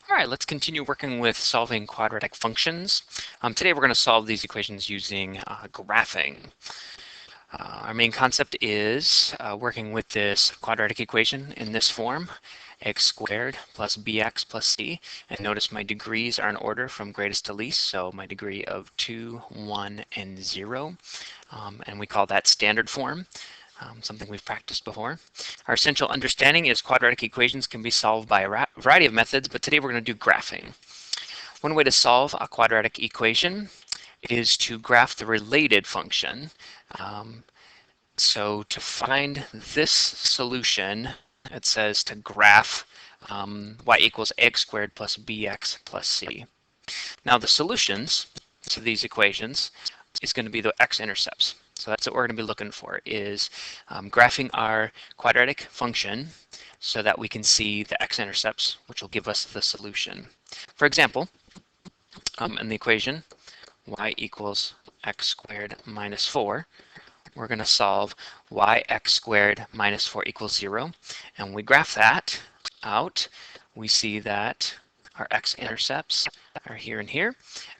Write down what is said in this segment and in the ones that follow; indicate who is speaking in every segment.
Speaker 1: All right, let's continue working with solving quadratic functions. Today we're going to solve these equations using graphing. Our main concept is working with this quadratic equation in this form, x squared plus bx plus c. And notice my degrees are in order from greatest to least, so my degree of 2, 1, and 0. And we call that standard form. Something we've practiced before. Our essential understanding is quadratic equations can be solved by a variety of methods, but today we're going to do graphing. One way to solve a quadratic equation is to graph the related function. So to find this solution, it says to graph y equals x squared plus bx plus c. Now the solutions to these equations is going to be the x-intercepts. So that's what we're going to be looking for, is graphing our quadratic function so that we can see the x-intercepts, which will give us the solution. For example, in the equation y equals x squared minus 4, we're going to solve yx squared minus 4 equals 0. And when we graph that out, we see that our x-intercepts are here and here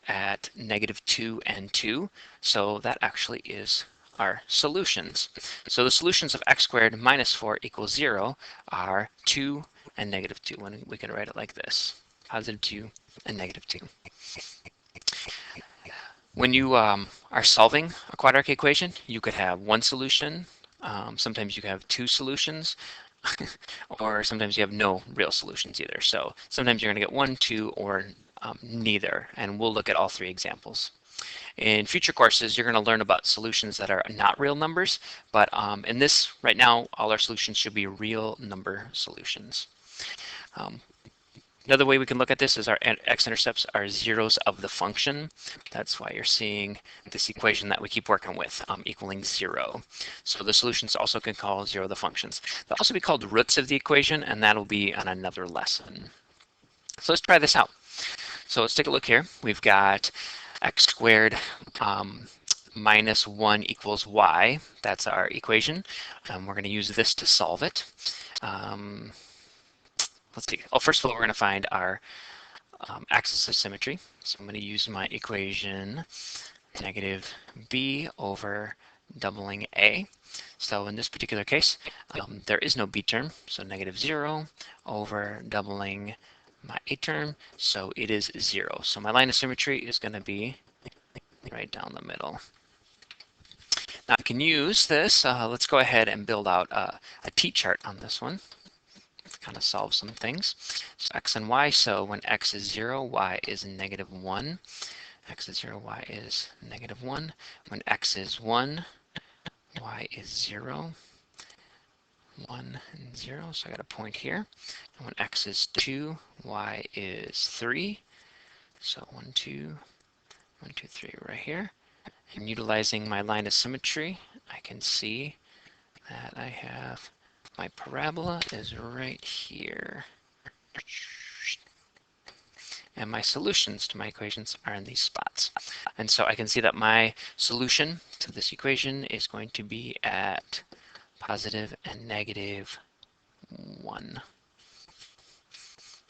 Speaker 1: at -2 and 2. So that actually is our solutions. So the solutions of x squared minus 4 equals 0 are 2 and -2. And we can write it like this, +2 and -2. When you are solving a quadratic equation, you could have one solution. Sometimes you can have two solutions. Or sometimes you have no real solutions either. So sometimes you're going to get 1, 2, or neither. And we'll look at all three examples. In future courses, you're going to learn about solutions that are not real numbers. But in this, right now, all our solutions should be real number solutions. Another way we can look at this is our x-intercepts are zeros of the function. That's why you're seeing this equation that we keep working with, equaling 0. So the solutions also can call 0 the functions. They'll also be called roots of the equation, and that'll be on another lesson. So let's try this out. So let's take a look here. We've got x squared minus 1 equals y. That's our equation. We're going to use this to solve it. Let's see. Oh, first of all, we're going to find our axis of symmetry. So I'm going to use my equation negative b over doubling a. So in this particular case, there is no b term, so -0 over doubling my a term, so it is 0. So my line of symmetry is going to be right down the middle. Now I can use this. Let's go ahead and build out a t-chart on this one. Kind of solve some things. So x and y, so when x is 0, y is -1. X is 0, y is -1. When x is 1, y is 0. 1 and 0, so I got a point here. And when x is 2, y is 3. So 1, 2, 1, 2, 3 right here. And utilizing my line of symmetry, I can see that I have my parabola is right here. And my solutions to my equations are in these spots. And so I can see that my solution to this equation is going to be at positive and -1.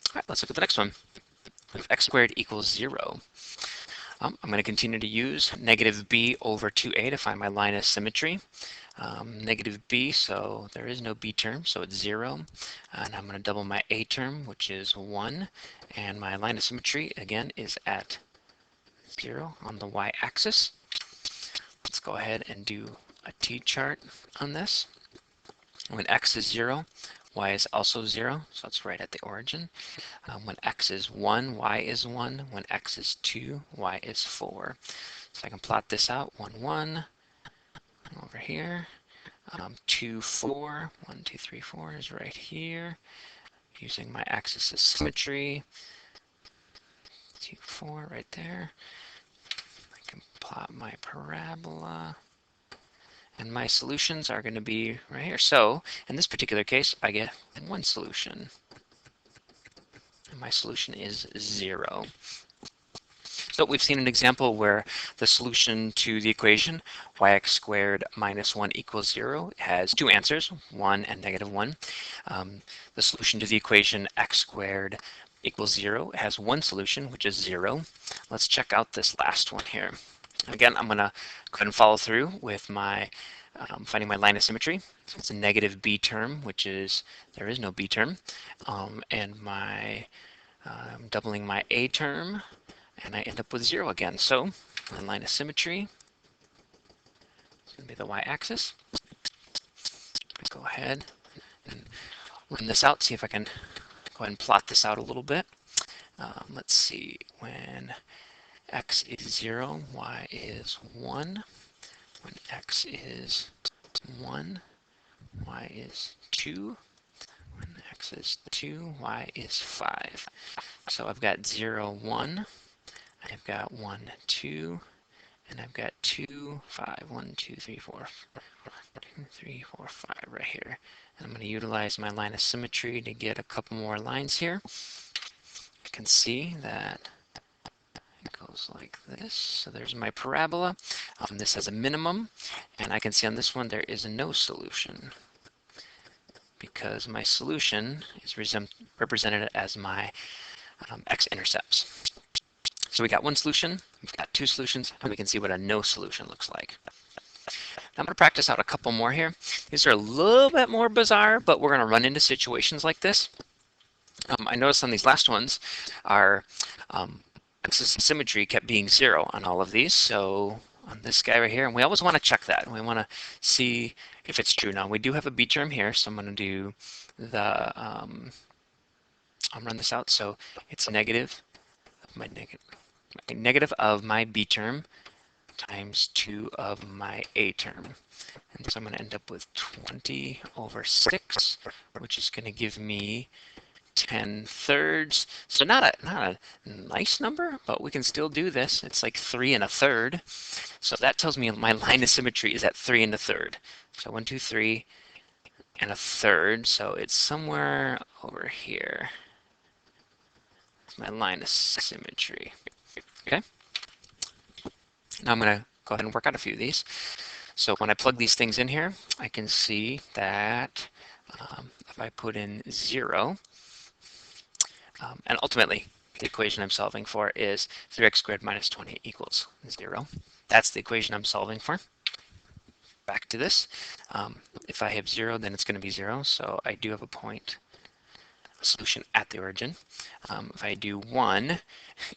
Speaker 1: All right, let's look at the next one. If x squared equals 0, I'm going to continue to use negative b over 2a to find my line of symmetry. Negative b, so there is no b term, so it's 0. And I'm going to double my a term, which is 1. And my line of symmetry, again, is at 0 on the y-axis. Let's go ahead and do a t-chart on this. When x is 0, y is also 0, so it's right at the origin. When x is 1, y is 1. When x is 2, y is 4. So I can plot this out, 1, 1. Over here, 2, 4, 1, 2, 3, 4 is right here. Using my axis of symmetry, 2, 4 right there. I can plot my parabola. And my solutions are going to be right here. So in this particular case, I get one solution. And my solution is 0. So we've seen an example where the solution to the equation yx squared minus 1 equals 0 has two answers, 1 and -1. The solution to the equation x squared equals 0. It has one solution, which is 0. Let's check out this last one here. Again, I'm going to go ahead and follow through with my finding my line of symmetry. So it's a negative b term, which is, there is no b term. And my doubling my a term, and I end up with 0 again. So my line of symmetry is going to be the y-axis. Go ahead and run this out, see if I can go ahead and plot this out a little bit. Let's see, when x is 0, y is 1. When x is 1, y is 2. When x is 2, y is 5. So I've got 0, 1. I've got 1, 2. And I've got 2, 5. 1, 2, 3, 4. 2, 3, 4, 5 right here. And I'm going to utilize my line of symmetry to get a couple more lines here. You can see that it goes like this. So there's my parabola. This has a minimum, and I can see on this one there is no solution because my solution is represented as my x-intercepts. So we got one solution, we've got two solutions, and we can see what a no solution looks like. Now I'm going to practice out a couple more here. These are a little bit more bizarre, but we're going to run into situations like this. I noticed on these last ones, our axis of symmetry kept being 0 on all of these. So on this guy right here, and we always want to check that. We want to see if it's true. Now we do have a b term here, so I'm going to do the, I'll run this out. So it's negative of my b term times 2 of my a term. And so I'm going to end up with 20 over 6, which is going to give me 10/3. So not a nice number, but we can still do this. It's like 3 1/3. So that tells me my line of symmetry is at 3 1/3. So 1, 2, 3 1/3. So it's somewhere over here. It's my line of symmetry. Okay. Now I'm going to go ahead and work out a few of these. So when I plug these things in here, I can see that if I put in 0, and ultimately, the equation I'm solving for is 3x squared minus 20 equals 0. That's the equation I'm solving for. Back to this. If I have 0, then it's going to be 0. So I do have a point, a solution at the origin. If I do 1,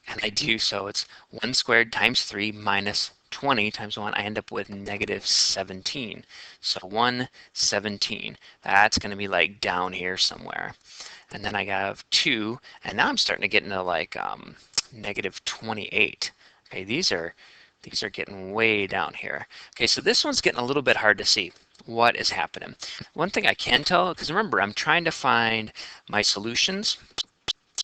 Speaker 1: and I do, so it's 1 squared times 3 minus 20 times 1, I end up with negative 17. So 1, 17. That's going to be like down here somewhere. And then I have 2, and now I'm starting to get into like negative 28. Okay, these are getting way down here. Okay, so this one's getting a little bit hard to see what is happening. One thing I can tell, because remember, I'm trying to find my solutions,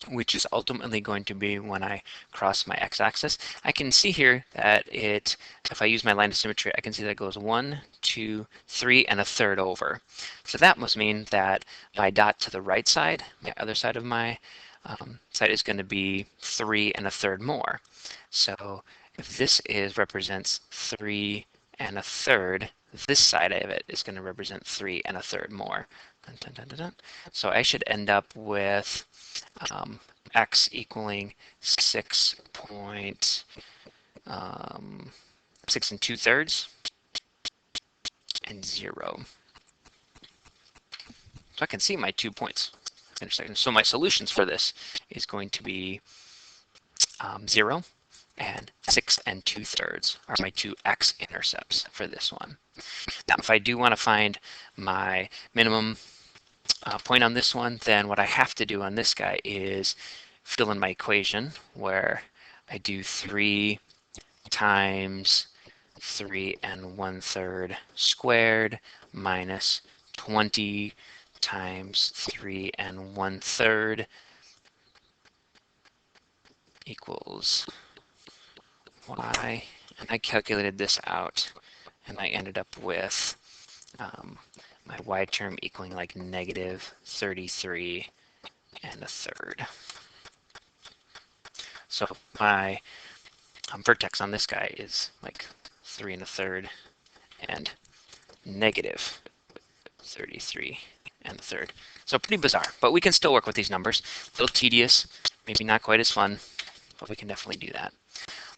Speaker 1: which is ultimately going to be when I cross my x-axis. I can see here that if I use my line of symmetry, I can see that it goes 1, 2, 3 1/3 over. So that must mean that my dot to the right side, the other side of my side, is going to be 3 1/3 more. So if this represents 3 1/3, this side of it is going to represent 3 1/3 more. Dun, dun, dun, dun, dun. So I should end up with x equaling 6 2/3 and 0. So I can see my 2 points intersecting. So my solutions for this is going to be 0 and 6 2/3 are my two x-intercepts for this one. Now, if I do want to find my minimum point on this one, then what I have to do on this guy is fill in my equation where I do 3 times 3 1/3 squared minus 20 times 3 1/3 equals y. And I calculated this out, and I ended up with my y term equaling like negative 33 1/3. So my vertex on this guy is like 3 1/3 and negative 33 and the third. So pretty bizarre, but we can still work with these numbers. A little tedious, maybe not quite as fun, but we can definitely do that.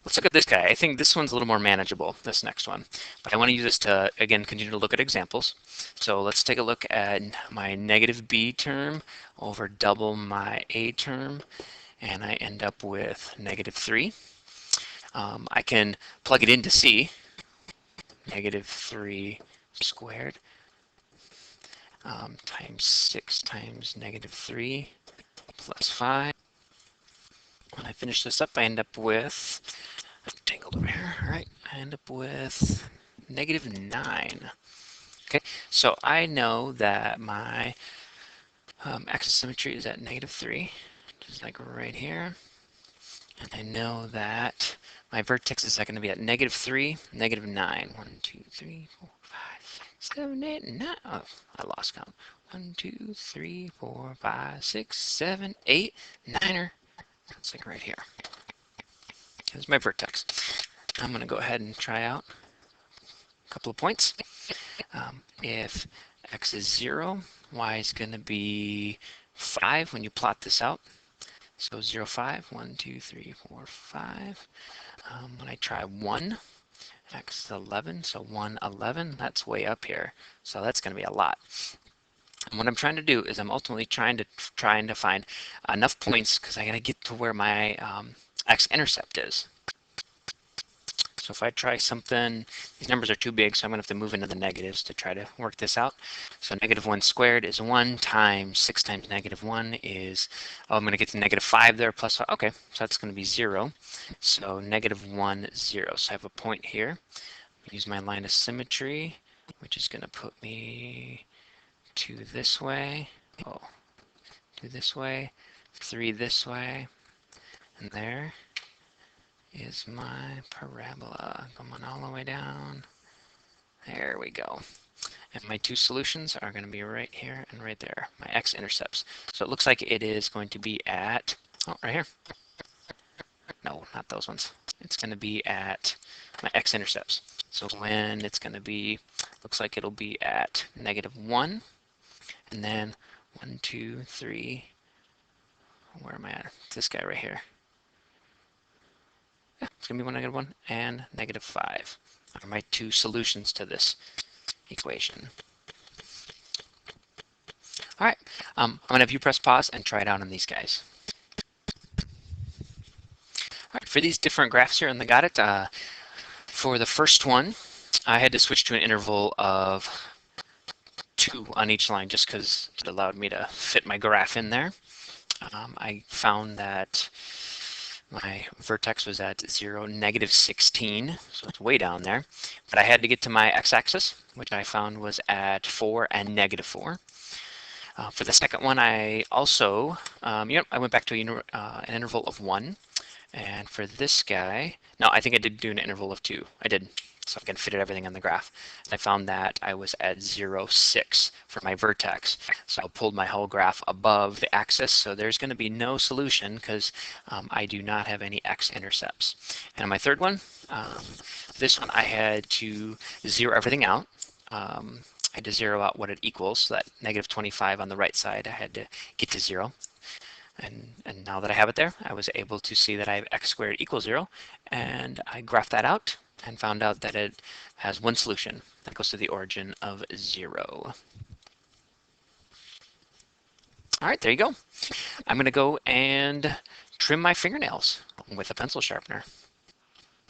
Speaker 1: Let's look at this guy. I think this one's a little more manageable, this next one. But I want to use this to, again, continue to look at examples. So let's take a look at my negative b term over double my a term, and I end up with negative 3. I can plug it into c, negative 3 squared times 6 times negative 3 plus 5. When I finish this up, I end up with, tangled over here, all right, I end up with negative 9. Okay, so I know that my axis symmetry is at negative 3, just like right here. And I know that my vertex is going to be at negative 3, negative 9. 1, 2, 3, 4, 5, 6, 7, 8, 9. Oh, I lost count. 1, 2, 3, 4, 5, 6, 7, 8, 9er. That's like right here. Here's my vertex. I'm going to go ahead and try out a couple of points. If x is 0, y is going to be 5 when you plot this out. So 0, 5, 1, 2, 3, 4, 5. When I try 1, x is 11, so 1, 11, that's way up here. So that's going to be a lot. And what I'm trying to do is I'm ultimately trying to find enough points because I got to get to where my x-intercept is. So if I try something, these numbers are too big, so I'm going to have to move into the negatives to try to work this out. So negative 1 squared is 1 times 6 times negative 1 is, oh, I'm going to get to negative 5 there plus 5. Okay, so that's going to be 0. So negative 1, 0. So I have a point here. Use my line of symmetry, which is going to put me 2 this way. Oh, 2 this way, 3 this way, and there is my parabola going all the way down. There we go. And my two solutions are going to be right here and right there, my x-intercepts. So it looks like it is going to be at, oh, right here. No, not those ones. It's going to be at my x-intercepts. So when it's going to be, looks like it'll be at negative 1, and then 1, 2, 3, where am I at? It's this guy right here. Yeah, it's going to be 1, negative 1, and negative 5 are my two solutions to this equation. All right, I'm going to have you press pause and try it out on these guys. All right, for these different graphs here, and I got it. For the first one, I had to switch to an interval of 2 on each line just because it allowed me to fit my graph in there. I found that my vertex was at 0, negative 16, so it's way down there. But I had to get to my x-axis, which I found was at 4 and negative 4. For the second one, I also, I went back to an interval of 1. And for this guy, no, I think I did do an interval of 2. I did, so I can fit everything on the graph. And I found that I was at 0, 6 for my vertex. So I pulled my whole graph above the axis, so there's going to be no solution because I do not have any x-intercepts. And on my third one, this one I had to zero everything out. I had to zero out what it equals, so that negative 25 on the right side, I had to get to 0. And now that I have it there, I was able to see that I have x squared equals 0, and I graphed that out and found out that it has one solution that goes to the origin of 0. All right, there you go. I'm going to go and trim my fingernails with a pencil sharpener.